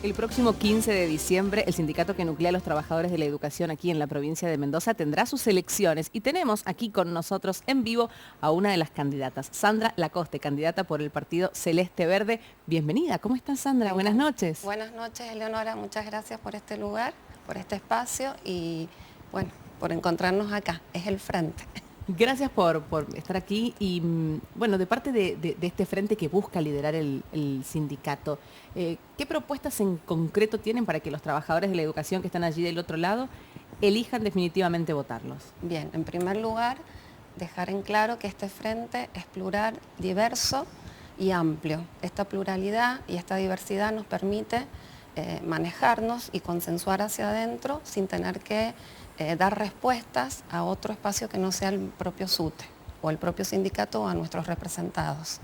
El próximo 15 de diciembre, el sindicato que nuclea a los trabajadores de la educación aquí en la provincia de Mendoza tendrá sus elecciones y tenemos aquí con nosotros en vivo a una de las candidatas, Sandra Lacoste, candidata por el partido Celeste Verde. Bienvenida, ¿cómo estás, Sandra? Buenas noches. Buenas noches, Eleonora, muchas gracias por este lugar, por este espacio y bueno, por encontrarnos acá, es el frente. Gracias por estar aquí y bueno, de parte de este frente que busca liderar el sindicato, ¿qué propuestas en concreto tienen para que los trabajadores de la educación que están allí del otro lado elijan definitivamente votarlos? Bien, en primer lugar, dejar en claro que este frente es plural, diverso y amplio. Esta pluralidad y esta diversidad nos permite manejarnos y consensuar hacia adentro sin tener que dar respuestas a otro espacio que no sea el propio SUTE o el propio sindicato o a nuestros representados.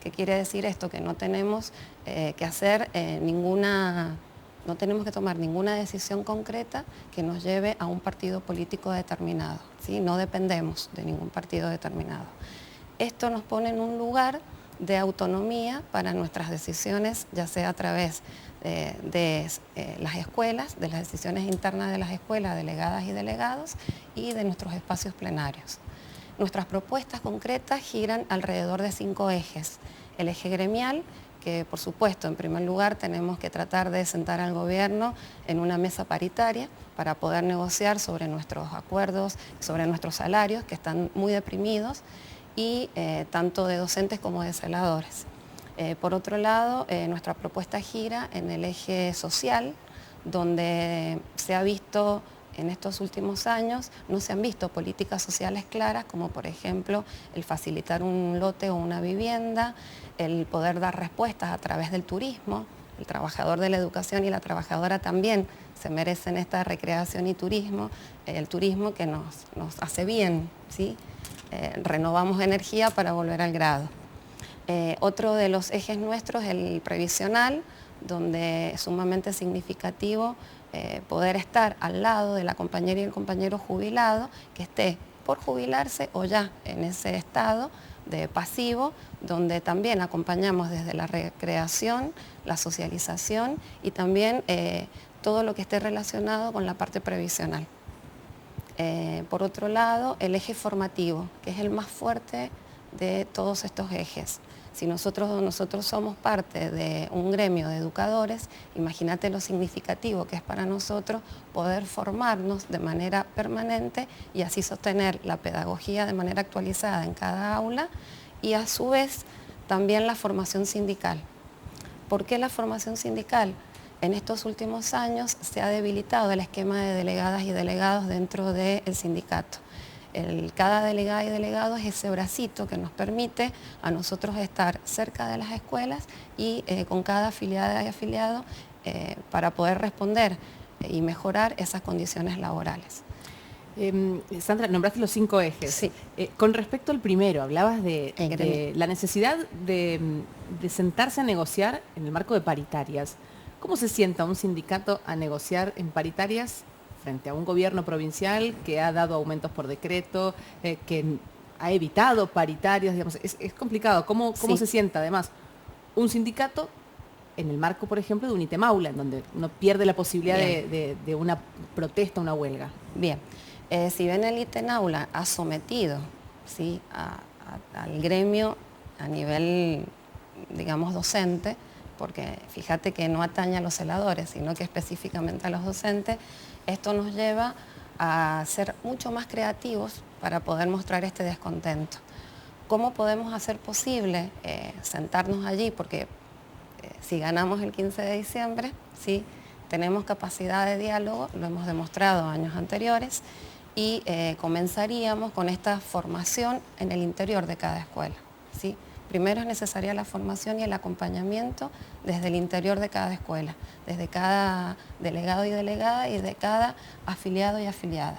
¿Qué quiere decir esto? Que no tenemos que hacer no tenemos que tomar ninguna decisión concreta que nos lleve a un partido político determinado, ¿sí? No dependemos de ningún partido determinado. Esto nos pone en un lugar de autonomía para nuestras decisiones, ya sea a través de las escuelas, de las decisiones internas de las escuelas, delegadas y delegados, y de nuestros espacios plenarios. Nuestras propuestas concretas giran alrededor de 5 ejes. El eje gremial, que por supuesto, en primer lugar, tenemos que tratar de sentar al gobierno en una mesa paritaria para poder negociar sobre nuestros acuerdos, sobre nuestros salarios, que están muy deprimidos, y tanto de docentes como de celadores. Por otro lado, nuestra propuesta gira en el eje social, donde se ha visto en estos últimos años, no se han visto políticas sociales claras, como por ejemplo el facilitar un lote o una vivienda, el poder dar respuestas a través del turismo. El trabajador de la educación y la trabajadora también se merecen esta recreación y turismo, el turismo que nos hace bien, ¿sí? Renovamos energía para volver al grado. Otro de los ejes nuestros es el previsional, donde es sumamente significativo poder estar al lado de la compañera y el compañero jubilado que esté por jubilarse o ya en ese estado de pasivo, donde también acompañamos desde la recreación, la socialización y también todo lo que esté relacionado con la parte previsional. Por otro lado, el eje formativo, que es el más fuerte de todos estos ejes. Si nosotros somos parte de un gremio de educadores, imagínate lo significativo que es para nosotros poder formarnos de manera permanente y así sostener la pedagogía de manera actualizada en cada aula y a su vez también la formación sindical. ¿Por qué la formación sindical? En estos últimos años se ha debilitado el esquema de delegadas y delegados dentro del sindicato. Cada delegada y delegado es ese bracito que nos permite a nosotros estar cerca de las escuelas y con cada afiliada y afiliado para poder responder y mejorar esas condiciones laborales. Sandra, nombraste los 5 ejes. Sí. Con respecto al primero, hablabas de la necesidad de sentarse a negociar en el marco de paritarias. ¿Cómo se sienta un sindicato a negociar en paritarias frente a un gobierno provincial que ha dado aumentos por decreto, que ha evitado paritarias? Digamos, es complicado. ¿Cómo se sienta además un sindicato en el marco, por ejemplo, de un ítem aula, en donde uno pierde la posibilidad de una protesta, una huelga? Bien, si bien el ítem aula ha sometido, ¿sí?, al gremio a nivel, digamos, docente, porque fíjate que no atañe a los celadores, sino que específicamente a los docentes, esto nos lleva a ser mucho más creativos para poder mostrar este descontento. ¿Cómo podemos hacer posible sentarnos allí? Porque si ganamos el 15 de diciembre, ¿sí?, tenemos capacidad de diálogo, lo hemos demostrado años anteriores, y comenzaríamos con esta formación en el interior de cada escuela, ¿sí? Primero es necesaria la formación y el acompañamiento desde el interior de cada escuela, desde cada delegado y delegada y de cada afiliado y afiliada.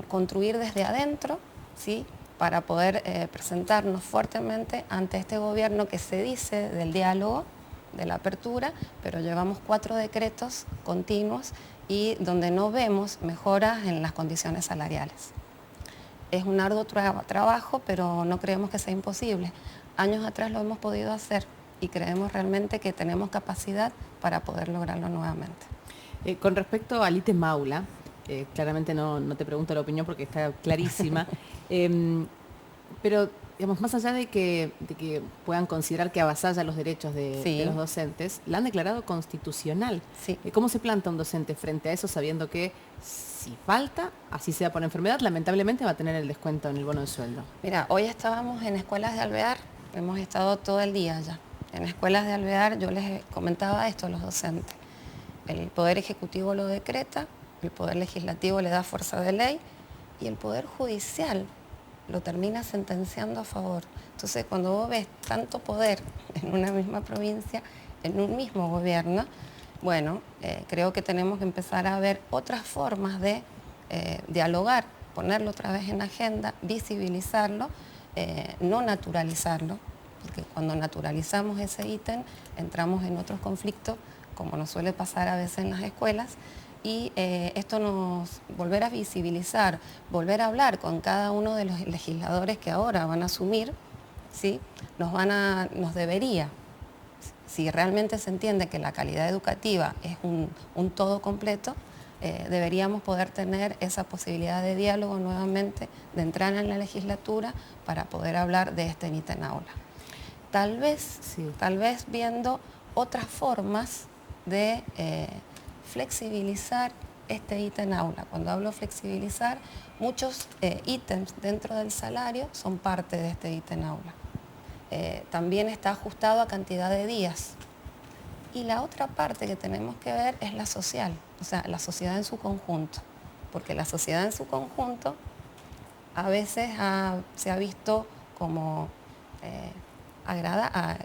Construir desde adentro, ¿sí?, para poder presentarnos fuertemente ante este gobierno que se dice del diálogo, de la apertura, pero llevamos 4 decretos continuos y donde no vemos mejoras en las condiciones salariales. Es un arduo trabajo, pero no creemos que sea imposible. Años atrás lo hemos podido hacer y creemos realmente que tenemos capacidad para poder lograrlo nuevamente. Con respecto al ítem aula, claramente no te pregunto la opinión porque está clarísima, pero digamos, más allá de que puedan considerar que avasalla los derechos de los docentes, la han declarado constitucional. Sí. ¿Cómo se planta un docente frente a eso sabiendo que si falta, así sea por enfermedad, lamentablemente va a tener el descuento en el bono de sueldo? Mira, hoy estábamos en escuelas de Alvear, hemos estado todo el día allá. En escuelas de Alvear yo les comentaba esto a los docentes. El Poder Ejecutivo lo decreta, el Poder Legislativo le da fuerza de ley y el Poder Judicial lo termina sentenciando a favor. Entonces, cuando vos ves tanto poder en una misma provincia, en un mismo gobierno, bueno, creo que tenemos que empezar a ver otras formas de dialogar, ponerlo otra vez en agenda, visibilizarlo, no naturalizarlo, porque cuando naturalizamos ese ítem entramos en otros conflictos, como nos suele pasar a veces en las escuelas, y esto nos volver a visibilizar, volver a hablar con cada uno de los legisladores que ahora van a asumir, ¿sí? Nos debería, si realmente se entiende que la calidad educativa es un todo completo, deberíamos poder tener esa posibilidad de diálogo nuevamente, de entrar en la legislatura para poder hablar de este ítem aula. Tal vez viendo otras formas de flexibilizar este ítem aula. Cuando hablo flexibilizar, muchos ítems dentro del salario son parte de este ítem aula. También está ajustado a cantidad de días. Y la otra parte que tenemos que ver es la social, o sea, la sociedad en su conjunto. Porque la sociedad en su conjunto a veces se ha visto como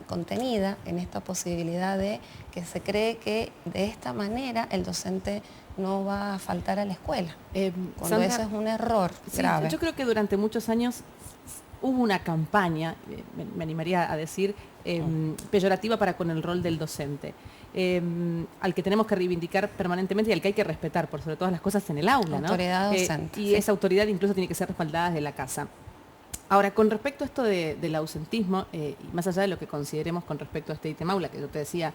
contenida en esta posibilidad de que se cree que de esta manera el docente no va a faltar a la escuela, cuando Sandra, eso es un error grave. Yo creo que durante muchos años hubo una campaña, me animaría a decir, peyorativa para con el rol del docente, al que tenemos que reivindicar permanentemente y al que hay que respetar por sobre todas las cosas en el aula, ¿no? Autoridad docente. Y esa autoridad incluso tiene que ser respaldada desde la casa. Ahora, con respecto a esto del ausentismo, y más allá de lo que consideremos con respecto a este ítem aula, que yo te decía,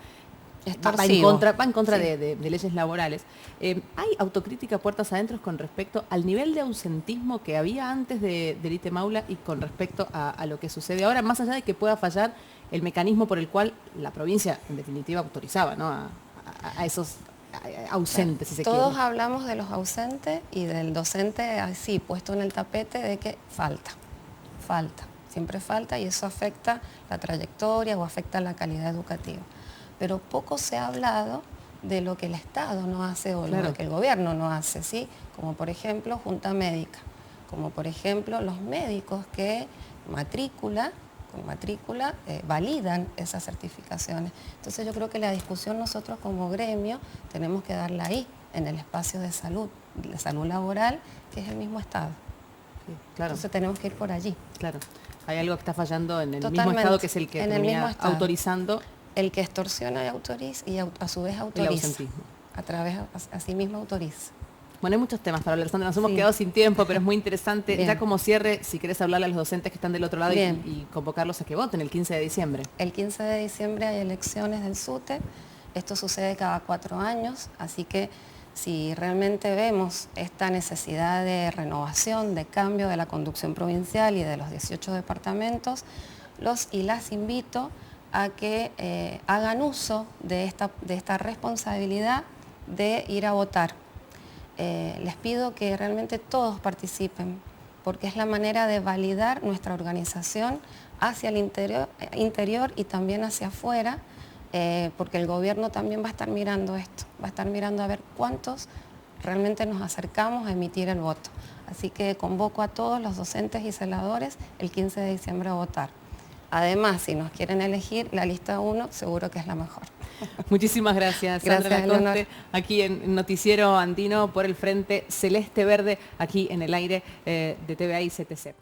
va en contra de leyes laborales, ¿hay autocrítica puertas adentro con respecto al nivel de ausentismo que había antes del ítem aula y con respecto a lo que sucede ahora, más allá de que pueda fallar el mecanismo por el cual la provincia, en definitiva, autorizaba, ¿no?, a esos ausentes, si se quiere? Todos hablamos de los ausentes y del docente así, puesto en el tapete de que falta, siempre falta, y eso afecta la trayectoria o afecta la calidad educativa. Pero poco se ha hablado de lo que el Estado no hace o lo que el gobierno no hace, ¿sí? Como por ejemplo Junta Médica, como por ejemplo los médicos que con matrícula validan esas certificaciones. Entonces yo creo que la discusión nosotros como gremio tenemos que darla ahí, en el espacio de salud laboral, que es el mismo Estado. Sí, claro. Entonces tenemos que ir por allí. Claro, hay algo que está fallando en el Totalmente, mismo Estado, que es el que termina autorizando. El que extorsiona y autoriza, y a su vez autoriza. A sí mismo autoriza. Bueno, hay muchos temas para hablar, Sandra, nos hemos quedado sin tiempo, pero es muy interesante. Bien. Ya como cierre, si querés hablarle a los docentes que están del otro lado y convocarlos a que voten el 15 de diciembre. El 15 de diciembre hay elecciones del SUTE, esto sucede cada 4 años, así que si realmente vemos esta necesidad de renovación, de cambio de la conducción provincial y de los 18 departamentos, los y las invito a que hagan uso de esta responsabilidad de ir a votar. Les pido que realmente todos participen, porque es la manera de validar nuestra organización hacia el interior y también hacia afuera, porque el gobierno también va a estar mirando esto, va a estar mirando a ver cuántos realmente nos acercamos a emitir el voto. Así que convoco a todos los docentes y celadores el 15 de diciembre a votar. Además, si nos quieren elegir, la lista 1 seguro que es la mejor. Muchísimas gracias, Sandra Lacoste, aquí en Noticiero Andino por el Frente Celeste Verde, aquí en el aire de TVA y CTC.